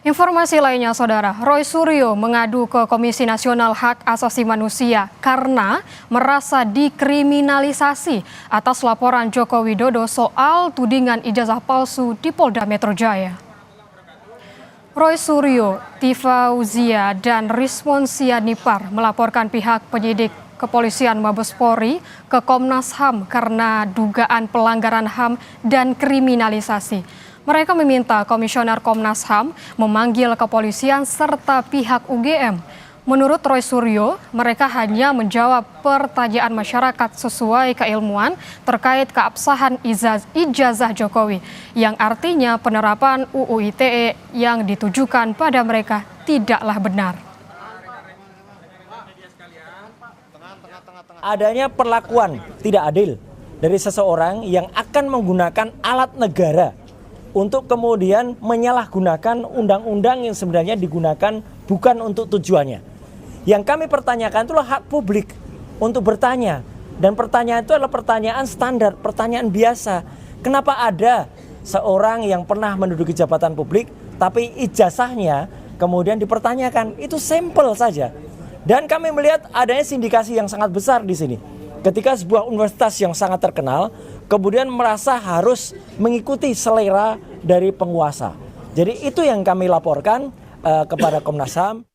Informasi lainnya, Saudara, Roy Suryo mengadu ke Komisi Nasional Hak Asasi Manusia karena merasa dikriminalisasi atas laporan Joko Widodo soal tudingan ijazah palsu di Polda Metro Jaya. Roy Suryo, Tifauzia, dan Rismon Sianipar melaporkan pihak penyidik Kepolisian Mabes Polri ke Komnas HAM karena dugaan pelanggaran HAM dan kriminalisasi. Mereka meminta Komisioner Komnas HAM memanggil kepolisian serta pihak UGM. Menurut Roy Suryo, mereka hanya menjawab pertanyaan masyarakat sesuai keilmuan terkait keabsahan ijazah Jokowi, yang artinya penerapan UU ITE yang ditujukan pada mereka tidaklah benar. Adanya perlakuan tidak adil dari seseorang yang akan menggunakan alat negara untuk kemudian menyalahgunakan undang-undang yang sebenarnya digunakan bukan untuk tujuannya. Yang kami pertanyakan itulah hak publik untuk bertanya. Dan pertanyaan itu adalah pertanyaan standar, pertanyaan biasa. Kenapa ada seorang yang pernah menduduki jabatan publik tapi ijazahnya kemudian dipertanyakan? Itu sampel saja. Dan kami melihat adanya sindikasi yang sangat besar di sini. Ketika sebuah universitas yang sangat terkenal kemudian merasa harus mengikuti selera dari penguasa. Jadi itu yang kami laporkan kepada Komnas HAM.